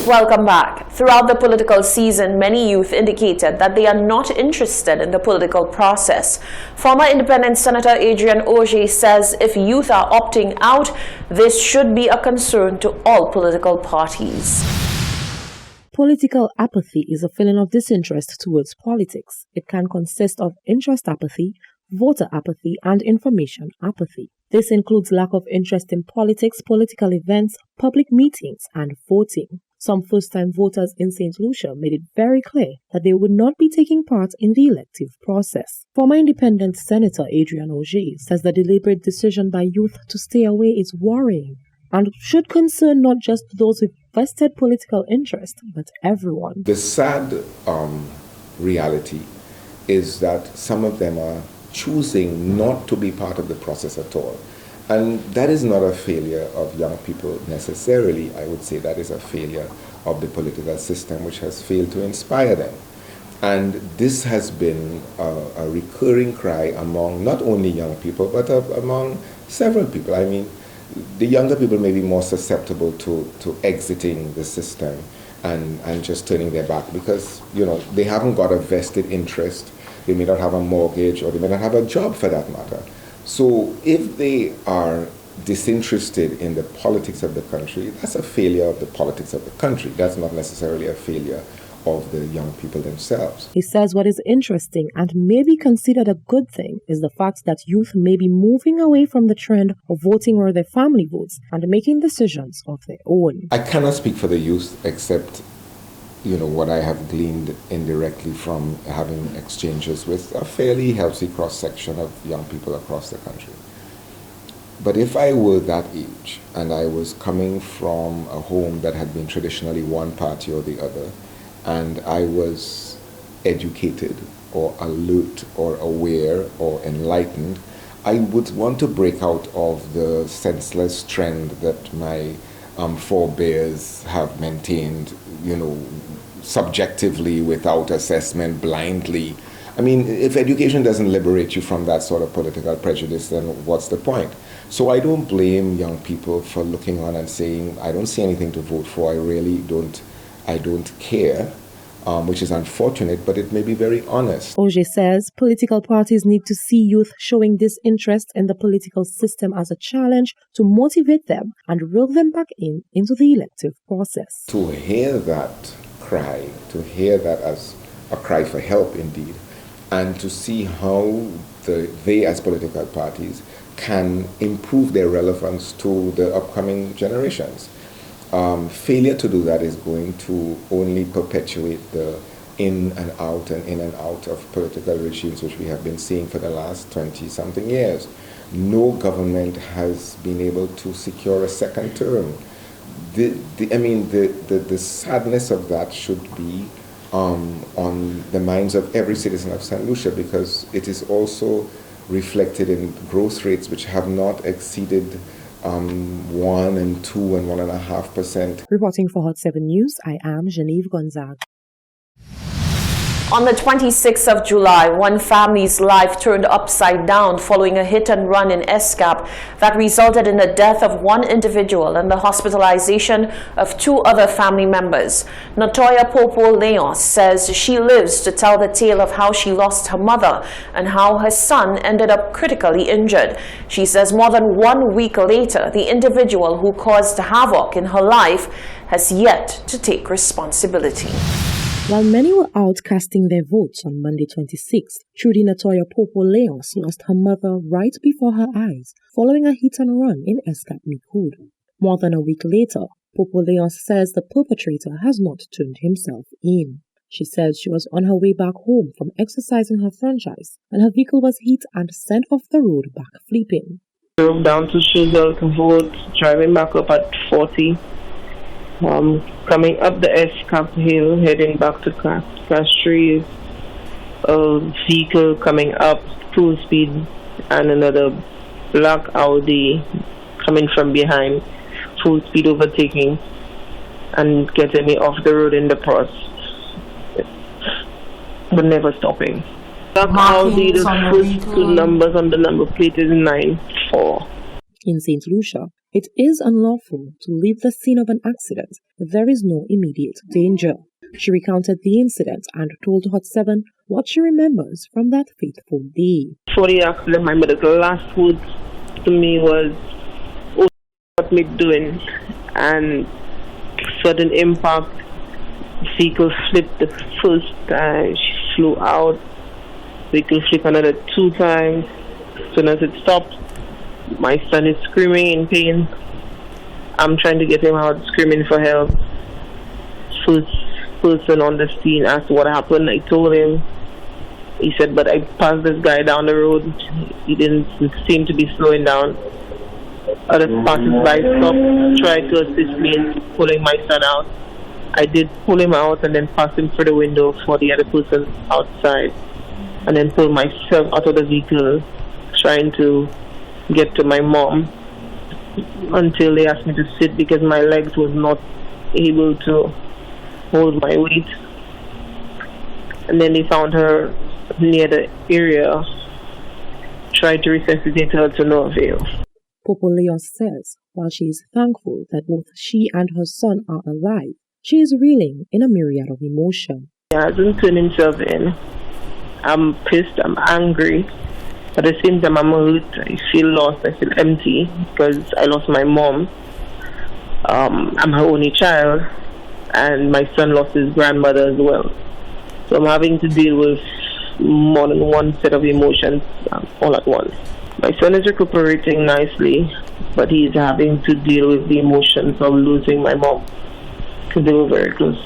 Welcome back. Throughout the political season, many youth indicated that they are not interested in the political process. Former Independent Senator Adrian Oje says if youth are opting out, this should be a concern to all political parties. Political apathy is a feeling of disinterest towards politics. It can consist of interest apathy, voter apathy, and information apathy. This includes lack of interest in politics, political events, public meetings, and voting. Some first-time voters in St. Lucia made it very clear that they would not be taking part in the elective process. Former Independent Senator Adrian Oje says the deliberate decision by youth to stay away is worrying and should concern not just those with vested political interest, but everyone. The sad reality is that some of them are choosing not to be part of the process at all. And that is not a failure of young people necessarily. I would say that is a failure of the political system, which has failed to inspire them. And this has been a recurring cry among not only young people, but among several people. I mean, the younger people may be more susceptible to exiting the system and just turning their back because, you know, they haven't got a vested interest. They may not have a mortgage, or they may not have a job for that matter. So if they are disinterested in the politics of the country, that's a failure of the politics of the country. That's not necessarily a failure of the young people themselves. He says what is interesting and may be considered a good thing is the fact that youth may be moving away from the trend of voting where their family votes and making decisions of their own. I cannot speak for the youth except what I have gleaned indirectly from having exchanges with a fairly healthy cross-section of young people across the country. But if I were that age and I was coming from a home that had been traditionally one party or the other, and I was educated or alert or aware or enlightened, I would want to break out of the senseless trend that my forebears have maintained, subjectively, without assessment, blindly. I mean, if education doesn't liberate you from that sort of political prejudice, then what's the point? So I don't blame young people for looking on and saying, I don't see anything to vote for, I don't care, which is unfortunate, but it may be very honest. Oje says political parties need to see youth showing disinterest in the political system as a challenge to motivate them and reel them back into the elective process. To hear that cry, to hear that as a cry for help indeed, and to see how they as political parties can improve their relevance to the upcoming generations. Failure to do that is going to only perpetuate the in and out of political regimes, which we have been seeing for the last 20-something years. No government has been able to secure a second term. The sadness of that should be on the minds of every citizen of St. Lucia, because it is also reflected in growth rates which have not exceeded 1 and 2 and 1.5%. Reporting for Hot 7 News, I am Genevieve Gonzague. On the 26th of July, one family's life turned upside down following a hit and run in Escap that resulted in the death of one individual and the hospitalization of 2 other family members. Natoya Popo Leon says she lives to tell the tale of how she lost her mother and how her son ended up critically injured. She says more than 1 week later, the individual who caused havoc in her life has yet to take responsibility. While many were out casting their votes on Monday 26th, Trudy Natoya Popo Leons lost her mother right before her eyes following a hit and run in Escap Micoud. More than a week later, Popo Leons says the perpetrator has not turned himself in. She says she was on her way back home from exercising her franchise when her vehicle was hit and sent off the road back flipping. Drove down to Schuzel to vote, driving back up at 40. Coming up the Escap Hill, heading back to Castries, a vehicle coming up full speed and another black Audi coming from behind, full speed overtaking and getting me off the road in the process, but never stopping. Black Audi, the first 2 numbers on the number plate is 94. In St. Lucia, It is unlawful to leave the scene of an accident if there is no immediate danger. She recounted the incident and told Hot 7 what she remembers from that fateful day. For the accident, my mother's last words to me was, "Oh, what me doing?" And sudden impact, the vehicle flipped the first time, she flew out. Vehicle flipped another 2 times. As soon as it stopped, my son is screaming in pain. I'm trying to get him out, screaming for help. First person on the scene asked what happened. I told him. He said, but I passed this guy down the road. He didn't seem to be slowing down. Other passers-by stopped, tried to assist me in pulling my son out. I did pull him out and then pass him through the window for the other person outside. And then pull myself out of the vehicle, trying to get to my mom, until they asked me to sit because my legs was not able to hold my weight. And then they found her near the area, tried to resuscitate her to no avail. Popo Leon says while she is thankful that both she and her son are alive, she is reeling in a myriad of emotion. He hasn't turned himself in. I'm pissed, I'm angry. At the same time, I'm hurt. I feel lost, I feel empty because I lost my mom. I'm her only child, and my son lost his grandmother as well. So I'm having to deal with more than one set of emotions all at once. My son is recuperating nicely, but he's having to deal with the emotions of losing my mom because they were very close.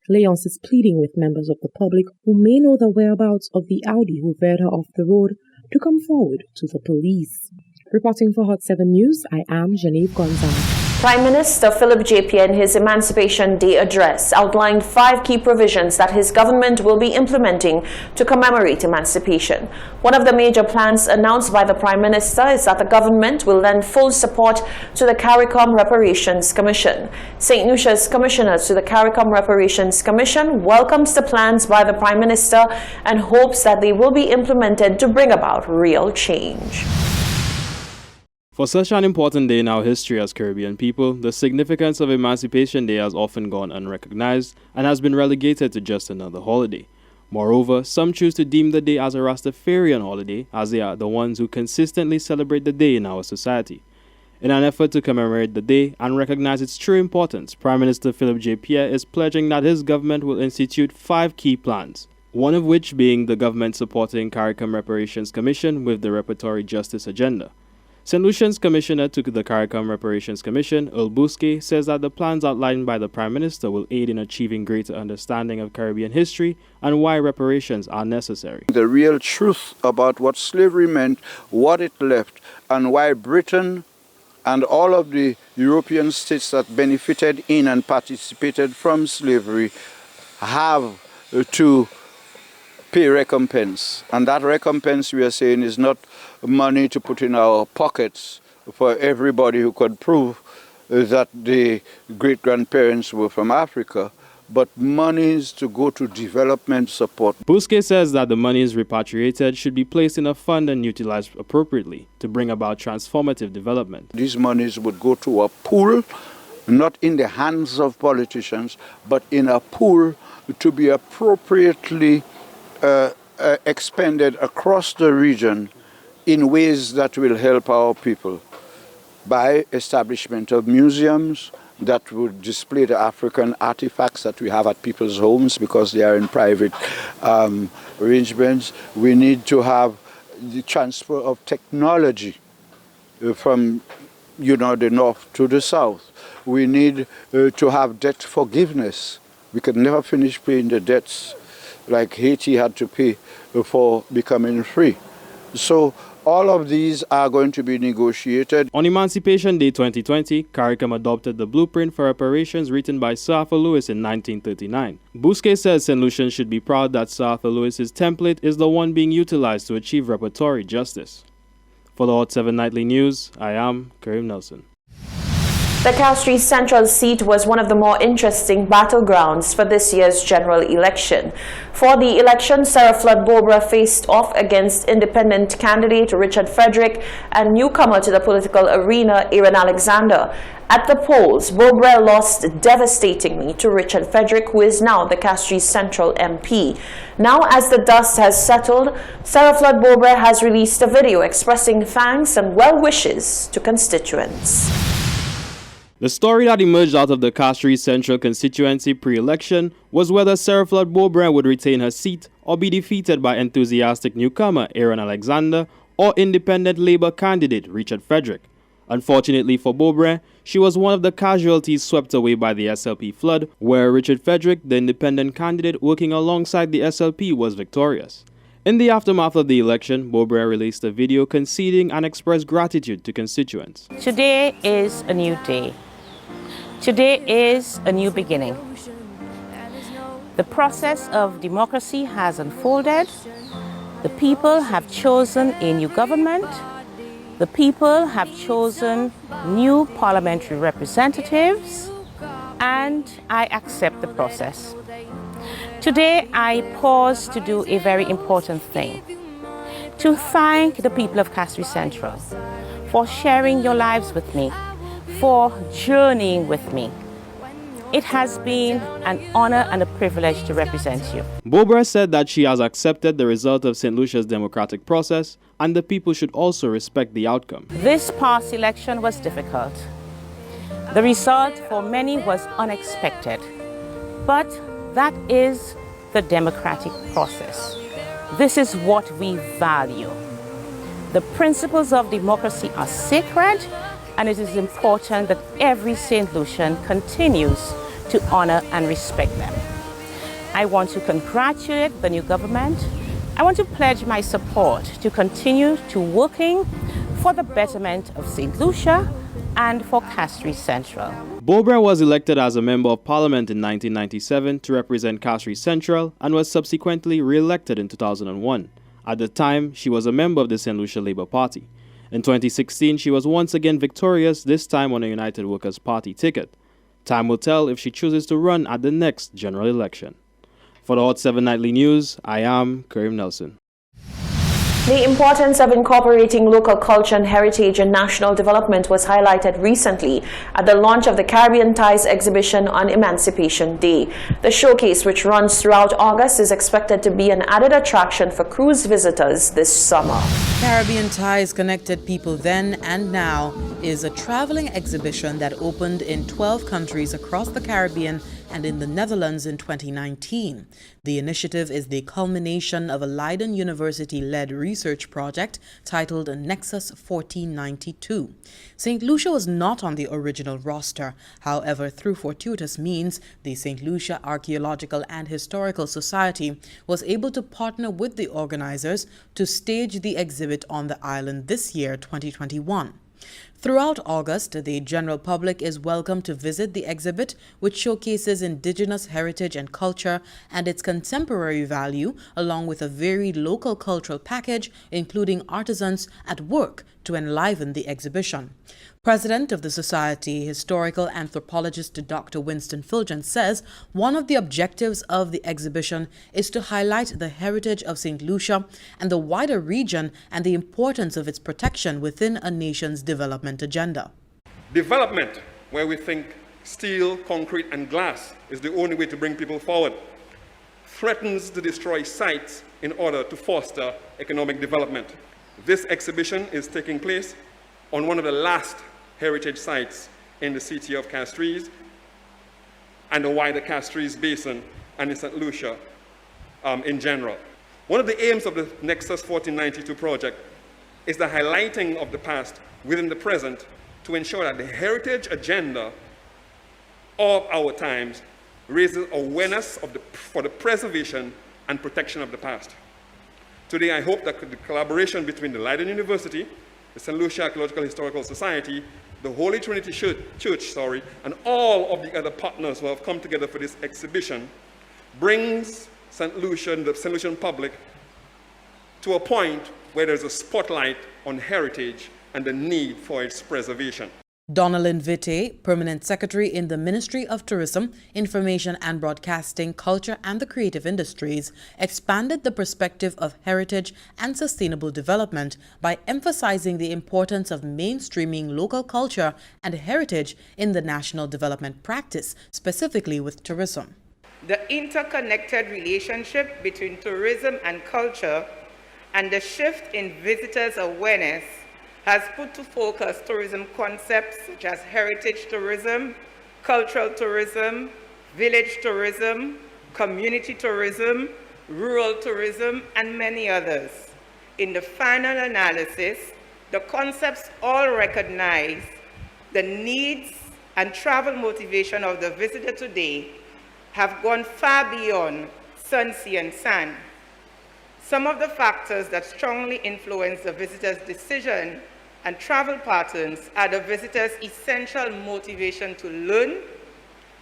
Leonce is pleading with members of the public who may know the whereabouts of the Audi who veered her off the road to come forward to the police. Reporting for Hot 7 News, I am Genevieve Gonzalez. Prime Minister Philip Japie in his Emancipation Day address outlined 5 key provisions that his government will be implementing to commemorate emancipation. One of the major plans announced by the Prime Minister is that the government will lend full support to the CARICOM Reparations Commission. St. Lucia's Commissioner to the CARICOM Reparations Commission welcomes the plans by the Prime Minister and hopes that they will be implemented to bring about real change. For such an important day in our history as Caribbean people, the significance of Emancipation Day has often gone unrecognized and has been relegated to just another holiday. Moreover, some choose to deem the day as a Rastafarian holiday, as they are the ones who consistently celebrate the day in our society. In an effort to commemorate the day and recognize its true importance, Prime Minister Philip Japie is pledging that his government will institute 5 key plans, one of which being the government supporting CARICOM Reparations Commission with the reparatory justice agenda. St. Lucian's Commissioner to the CARICOM Reparations Commission, Earl Bousquet, says that the plans outlined by the Prime Minister will aid in achieving greater understanding of Caribbean history and why reparations are necessary. The real truth about what slavery meant, what it left, and why Britain and all of the European states that benefited in and participated from slavery have to pay recompense. And that recompense, we are saying, is not money to put in our pockets for everybody who could prove that the great-grandparents were from Africa, but monies to go to development support. Bousquet says that the monies repatriated should be placed in a fund and utilized appropriately to bring about transformative development. These monies would go to a pool, not in the hands of politicians, but in a pool to be appropriately expended across the region in ways that will help our people by establishment of museums that would display the African artifacts that we have at people's homes because they are in private arrangements. We need to have the transfer of technology from the north to the south. We need to have debt forgiveness. We could never finish paying the debts like Haiti had to pay for becoming free. So all of these are going to be negotiated. On Emancipation Day 2020, CARICOM adopted the blueprint for reparations written by Sir Arthur Lewis in 1939. Bousquet says St. Lucians should be proud that Sir Arthur Lewis's template is the one being utilized to achieve reparatory justice. For the Hot 7 Nightly News, I am Kareem Nelson. The Castries Central seat was one of the more interesting battlegrounds for this year's general election. For the election, Sarah Flood-Bobra faced off against independent candidate Richard Frederick and newcomer to the political arena, Aaron Alexander. At the polls, Bobra lost devastatingly to Richard Frederick, who is now the Castries Central MP. Now, as the dust has settled, Sarah Flood-Bobra has released a video expressing thanks and well wishes to constituents. The story that emerged out of the Castries Central constituency pre-election was whether Sarah Flood-Bobra would retain her seat or be defeated by enthusiastic newcomer Aaron Alexander or independent Labour candidate Richard Frederick. Unfortunately for Bobra, she was one of the casualties swept away by the SLP flood, where Richard Frederick, the independent candidate working alongside the SLP, was victorious. In the aftermath of the election, Bobra released a video conceding and expressed gratitude to constituents. Today is a new day. Today is a new beginning. The process of democracy has unfolded. The people have chosen a new government. The people have chosen new parliamentary representatives, and I accept the process. Today, I pause to do a very important thing, to thank the people of Castries Central for sharing your lives with me, for journeying with me. It has been an honor and a privilege to represent you. Bobra said that she has accepted the result of St. Lucia's democratic process and the people should also respect the outcome. This past election was difficult. The result for many was unexpected, but that is the democratic process. This is what we value. The principles of democracy are sacred, and it is important that every St. Lucian continues to honor and respect them. I want to congratulate the new government. I want to pledge my support to continue to working for the betterment of St. Lucia and for Castries Central. Bobra was elected as a Member of Parliament in 1997 to represent Castries Central and was subsequently re-elected in 2001. At the time, she was a member of the St. Lucia Labour Party. In 2016, she was once again victorious, this time on a United Workers' Party ticket. Time will tell if she chooses to run at the next general election. For the Hot 7 Nightly News, I am Karim Nelson. The importance of incorporating local culture and heritage in national development was highlighted recently at the launch of the Caribbean Ties exhibition on Emancipation Day. The showcase, which runs throughout August, is expected to be an added attraction for cruise visitors this summer. Caribbean Ties Connected People Then and Now is a traveling exhibition that opened in 12 countries across the Caribbean and in the Netherlands in 2019. The initiative is the culmination of a Leiden University-led research project titled Nexus 1492. St. Lucia was not on the original roster. However, through fortuitous means, the St. Lucia Archaeological and Historical Society was able to partner with the organizers to stage the exhibit on the island this year, 2021. Throughout August, the general public is welcome to visit the exhibit, which showcases indigenous heritage and culture and its contemporary value, along with a varied local cultural package, including artisans at work to enliven the exhibition. President of the Society, historical anthropologist Dr. Winston Fulgent, says one of the objectives of the exhibition is to highlight the heritage of St. Lucia and the wider region and the importance of its protection within a nation's development agenda. Development, where we think steel, concrete, and glass is the only way to bring people forward, threatens to destroy sites in order to foster economic development. This exhibition is taking place on one of the last heritage sites in the city of Castries and the wider Castries Basin and in St. Lucia in general. One of the aims of the Nexus 1492 project is the highlighting of the past within the present to ensure that the heritage agenda of our times raises awareness for the preservation and protection of the past. Today, I hope that the collaboration between the Leiden University, the St. Lucia Archaeological Historical Society, the Holy Trinity Church, and all of the other partners who have come together for this exhibition brings the St. Lucian public to a point where there's a spotlight on heritage and the need for its preservation. Donalyn Vitte, Permanent Secretary in the Ministry of Tourism, Information and Broadcasting, Culture and the Creative Industries, expanded the perspective of heritage and sustainable development by emphasizing the importance of mainstreaming local culture and heritage in the national development practice, specifically with tourism. The interconnected relationship between tourism and culture and the shift in visitors' awareness has put to focus tourism concepts such as heritage tourism, cultural tourism, village tourism, community tourism, rural tourism, and many others. In the final analysis, the concepts all recognize the needs and travel motivation of the visitor today have gone far beyond sun, sea, and sand. Some of the factors that strongly influence the visitor's decision and travel patterns are the visitor's essential motivation to learn,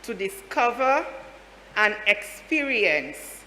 to discover, and experience,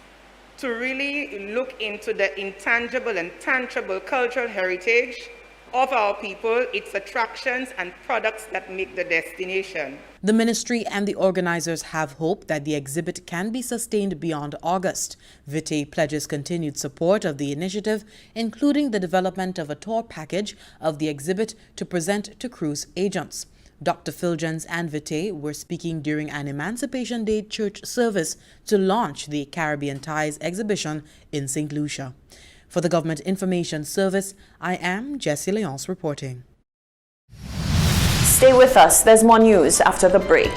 to really look into the intangible and tangible cultural heritage of our people, its attractions and products that make the destination. The ministry and the organizers have hope that the exhibit can be sustained beyond August. Vitte pledges continued support of the initiative, including the development of a tour package of the exhibit to present to cruise agents. Dr. Filgens and Vitte were speaking during an Emancipation Day church service to launch the Caribbean Ties exhibition in St. Lucia. For the Government Information Service, I am Jessie Leonce reporting. Stay with us. There's more news after the break.